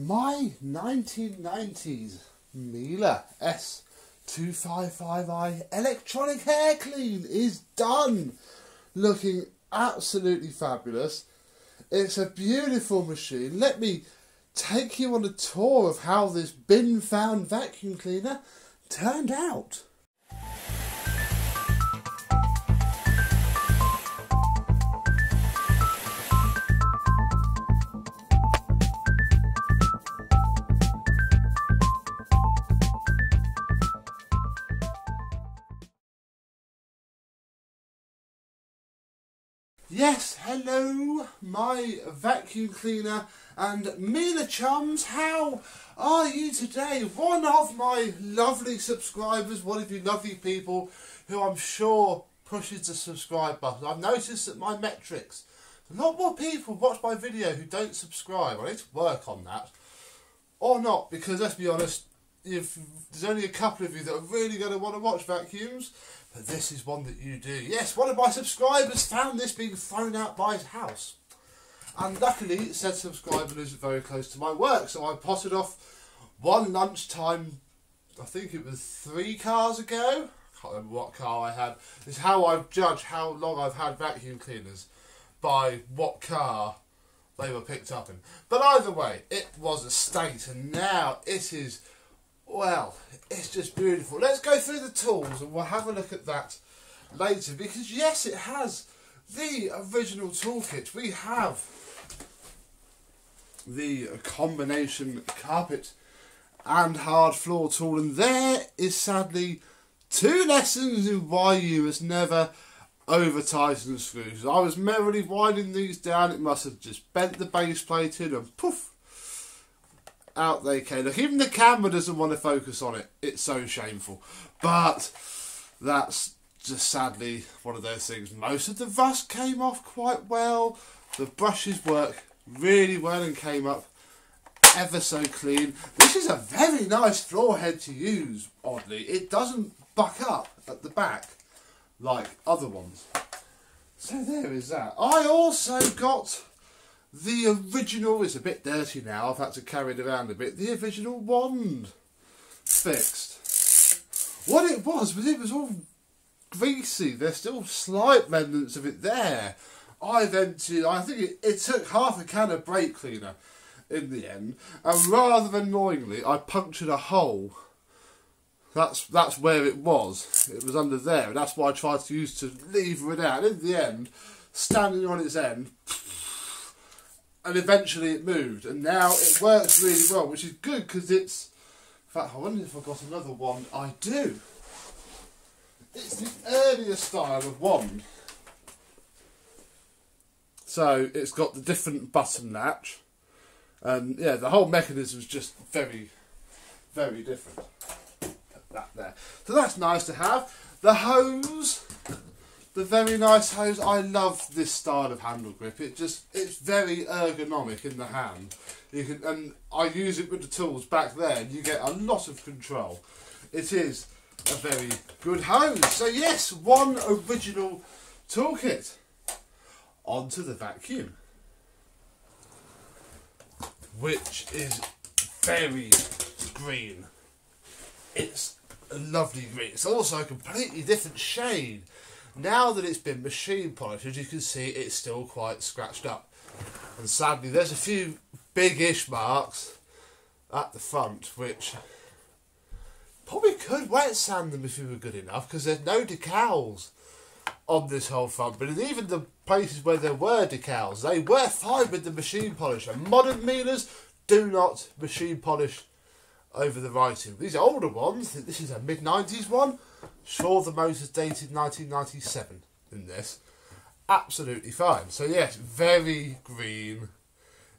My 1990s Miele S255i electronic hair clean is done. Looking absolutely fabulous. It's a beautiful machine. Let me take you on a tour of how this bin found vacuum cleaner turned out. Yes, hello, my vacuum cleaner and Miele chums, how are you today? One of my lovely subscribers, one of you lovely people who I'm sure pushes the subscribe button. I've noticed that my metrics, a lot more people watch my video who don't subscribe. I need to work on that. Or not, because let's be honest, there's only a couple of you that are really going to want to watch vacuums. But this is one that you do. Yes, one of my subscribers found this being thrown out by his house. And luckily, said subscriber lives very close to my work. So I potted off one lunchtime, I think it was 3 cars ago. I can't remember what car I had. It's how I judge how long I've had vacuum cleaners, by what car they were picked up in. But either way, it was a state. And now it is... well, it's just beautiful. Let's go through the tools and we'll have a look at that later, because yes, it has the original toolkit. We have the combination carpet and hard floor tool, and there is sadly 2 lessons in why you must never over tighten screws. I was merrily winding these down, it must have just bent the base plate in and poof, out they came. Look, even the camera doesn't want to focus on it. It's so shameful. But that's just sadly one of those things. Most of the rust came off quite well. The brushes work really well and came up ever so clean. This is a very nice floor head to use, oddly. It doesn't buck up at the back like other ones. So there is that. I also got the original, it's a bit dirty now, I've had to carry it around a bit, the original wand fixed. What it was all greasy. There's still slight remnants of it there. I think it took half a can of brake cleaner in the end, and rather annoyingly I punctured a hole. That's where it was. It was under there, and that's what I tried to use to lever it out. In the end, standing on its end, and eventually it moved, and now it works really well, which is good because it's... in fact, I wonder if I've got another wand. I do. It's the earlier style of wand. So it's got the different button latch, and yeah, the whole mechanism is just very, very different. Put that there. So that's nice to have. The hose. The very nice hose. I love this style of handle grip. It's very ergonomic in the hand. And I use it with the tools back there, and you get a lot of control. It is a very good hose. So yes, one original toolkit. Onto the vacuum, which is very green. It's a lovely green. It's also a completely different shade. Now that it's been machine polished, as you can see, it's still quite scratched up. And sadly, there's a few big-ish marks at the front, which probably could wet sand them if you were good enough, because there's no decals on this whole front. But even the places where there were decals, they were fine with the machine polish. And modern Mieles do not machine polish over the writing. These older ones, this is a mid-90s one. Sure, the motor's dated 1997 in this. Absolutely fine. So yes, very green.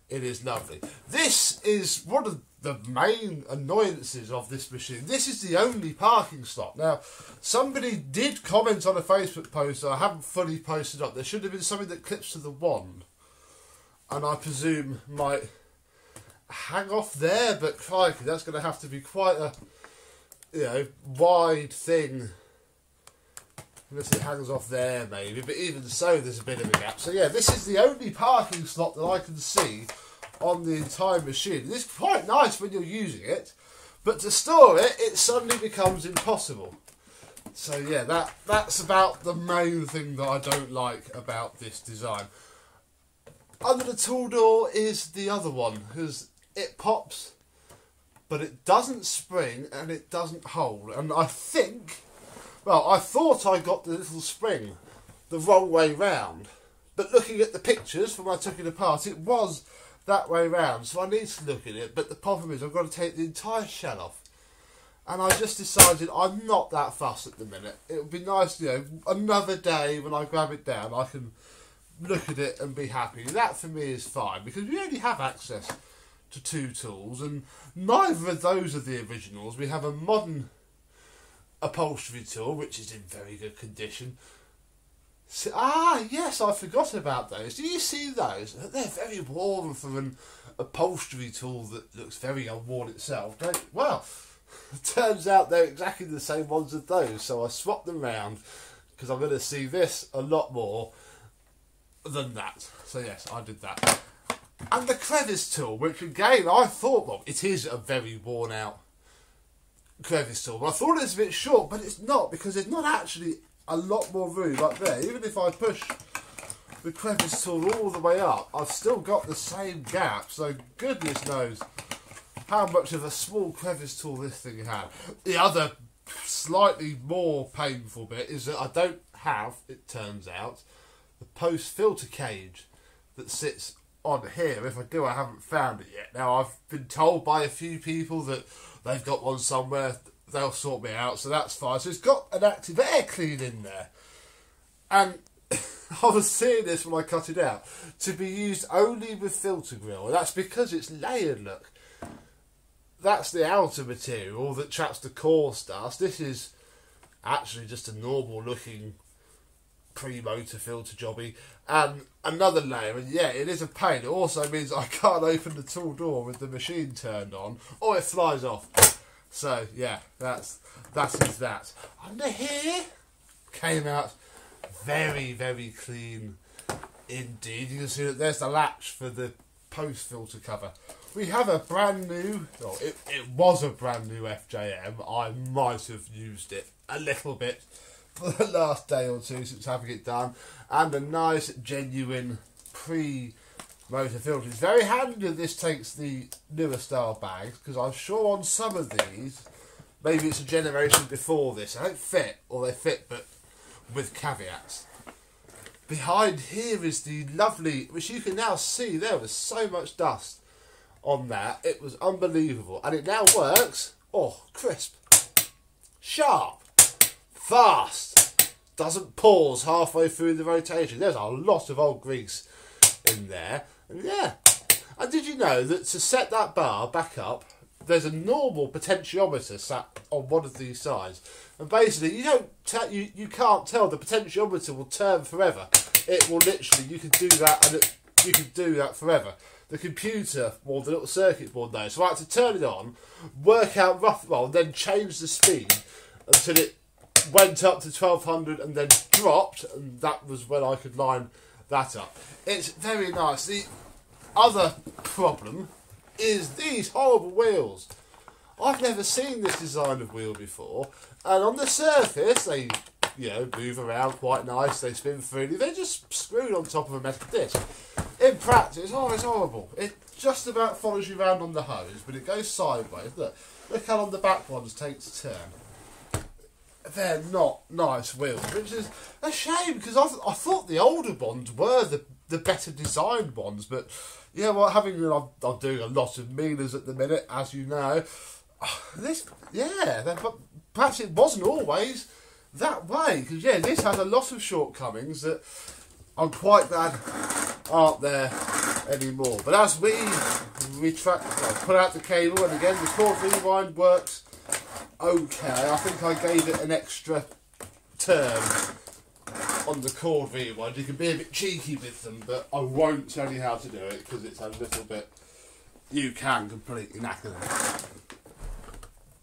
It is lovely. This is one of the main annoyances of this machine. This is the only parking slot. Now, somebody did comment on a Facebook post that I haven't fully posted up. There should have been something that clips to the wand, and I presume might hang off there, but crikey, that's going to have to be quite a wide thing, unless it hangs off there maybe, but even so there's a bit of a gap. So yeah, this is the only parking slot that I can see on the entire machine. It's quite nice when you're using it, but to store it, it suddenly becomes impossible. So yeah, that's about the main thing that I don't like about this design. Under the tool door is the other one, because it pops, but it doesn't spring and it doesn't hold. And I think, well, I thought I got the little spring the wrong way round, but looking at the pictures from when I took it apart, it was that way round. So I need to look at it, but the problem is I've got to take the entire shell off. And I just decided I'm not that fussed at the minute. It would be nice, you know, another day when I grab it down, I can look at it and be happy. That for me is fine, because we only have access to 2 tools, and neither of those are the originals. We have a modern upholstery tool, which is in very good condition. So, yes, I forgot about those. Do you see those? They're very worn for an upholstery tool that looks very unworn itself, don't you? Well, it turns out they're exactly the same ones as those, so I swapped them round, because I'm going to see this a lot more than that. So yes, I did that. And the crevice tool, which again I thought, well, it is a very worn out crevice tool. I thought it was a bit short, but it's not, because there's not actually a lot more room up there. Even if I push the crevice tool all the way up, I've still got the same gap, so goodness knows how much of a small crevice tool this thing had. The other slightly more painful bit is that I don't have, it turns out, the post filter cage that sits on here. If I do, I haven't found it yet. Now, I've been told by a few people that they've got one somewhere, they'll sort me out, so that's fine. So it's got an active air clean in there. And I was seeing this when I cut it out, to be used only with filter grill. And that's because it's layered, look. That's the outer material that traps the coarse dust. This is actually just a normal looking pre-motor filter jobby, and another layer, and yeah, it is a pain. It also means I can't open the tool door with the machine turned on, or it flies off. So yeah, that is that. Under here came out very, very clean indeed. You can see that there's the latch for the post filter cover. We have a brand new, well, it was a brand new FJM. I might have used it a little bit for the last day or two since having it done, and a nice genuine pre-motor filter. It's very handy that this takes the newer style bags, because I'm sure on some of these, maybe it's a generation before this, they don't fit, or they fit but with caveats. Behind here is the lovely, which you can now see, there was so much dust on that, it was unbelievable, and it now works. Oh, crisp, sharp, fast, doesn't pause halfway through the rotation. There's a lot of old grease in there, and yeah. And did you know that to set that bar back up, there's a normal potentiometer sat on one of these sides, and basically you can't tell. The potentiometer will turn forever. It will literally, you can do that, and you can do that forever. The computer, or the little circuit board knows. So I had to turn it on, work out well, and then change the speed until it went up to 1200 and then dropped, and that was when I could line that up. It's very nice. The other problem is these horrible wheels. I've never seen this design of wheel before, and on the surface they, move around quite nice, they spin freely. They're just screwed on top of a metal disc. In practice, it's horrible. It just about follows you around on the hose, but it goes sideways. Look how on the back ones takes a turn. They're not nice wheels, which is a shame, because I thought the older ones were the better designed ones. But yeah, well, I'm doing a lot of Miele's at the minute, as you know. But perhaps it wasn't always that way, because yeah, this has a lot of shortcomings that I'm quite glad aren't there anymore. But as we put out the cable, and again the cord rewind works okay. I think I gave it an extra turn on the cord rewind. You can be a bit cheeky with them, but I won't tell you how to do it, because it's a little bit, you can completely knacker them.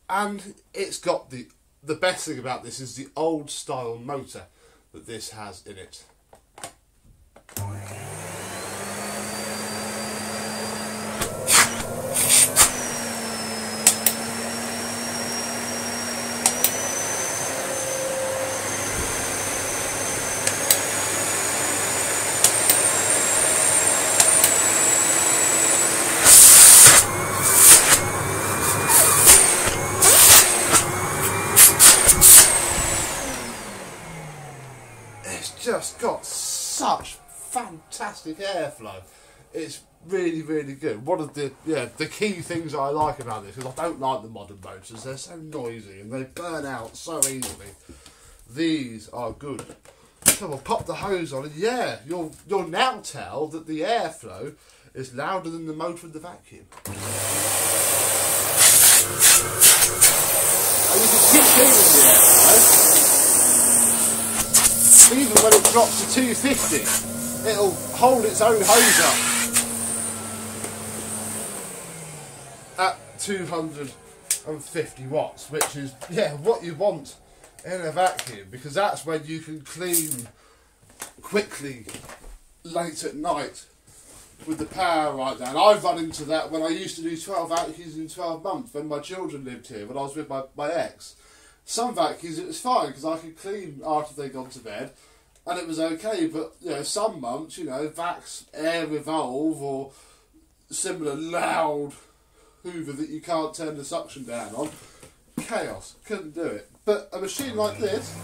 And it's got the best thing about this is the old style motor that this has in it. just got such fantastic airflow. It's really, really good. One of the key things I like about this, because I don't like the modern motors, they're so noisy and they burn out so easily. These are good. Come on, pop the hose on, and yeah, you'll now tell that the airflow is louder than the motor in the vacuum. And you can keep feeling the airflow. Even when it drops to 250, it'll hold its own hose up at 250 watts, which is, yeah, what you want in a vacuum, because that's when you can clean quickly late at night with the power right down. I've run into that when I used to do 12 vacuums in 12 months when my children lived here, when I was with my ex. Some vacuums it was fine because I could clean after they'd gone to bed and it was okay, but you know, some months, you know, Vax Air Revolve or similar loud Hoover that you can't turn the suction down on, chaos, couldn't do it. But a machine like this,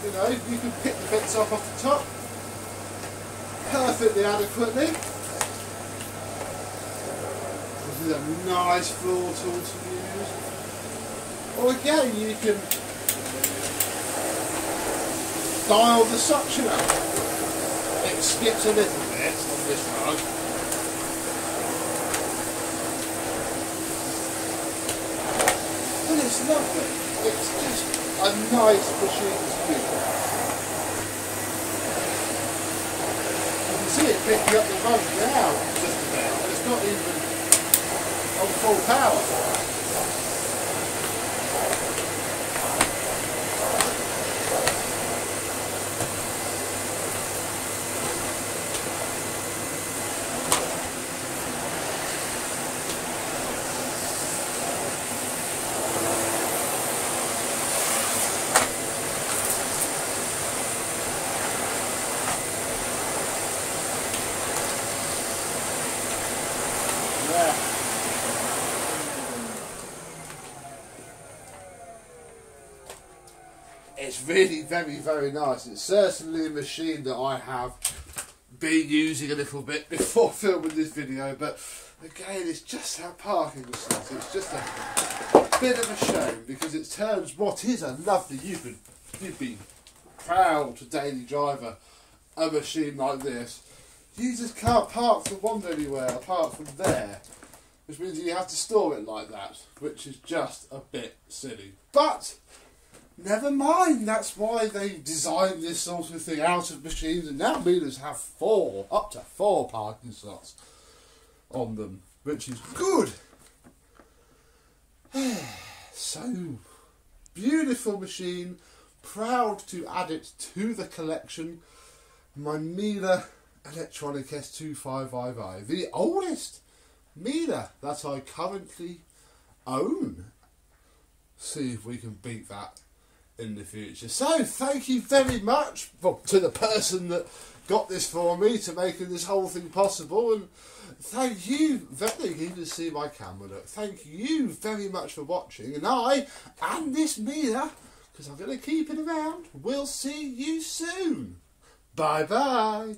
you know, you can pick the bits off the top perfectly adequately. This is a nice floor tool to use. Or again, you can dial the suction up. It skips a little bit on this rug. And it's lovely. It's just a nice machine to use. You can see it picking up the rug now, just about. It's not even on full power. It's really very, very nice. It's certainly a machine that I have been using a little bit before filming this video, but again, it's just that parking slot. It's just a bit of a shame because it turns what is a lovely, you'd be proud to daily driver a machine like this. You just can't park the wand anywhere apart from there, which means you have to store it like that, which is just a bit silly. But never mind, that's why they designed this sort of thing out of machines, and now Miele's have up to four parking slots on them, which is good. So, beautiful machine, proud to add it to the collection. My Miele Electronic S255i, the oldest Miele that I currently own. See if we can beat that in the future. So thank you very much to the person that got this for me, to making this whole thing possible, and thank you very, you can see my camera look, thank you very much for watching, and I and this Miele, because I'm going to keep it around, will see you soon. Bye bye.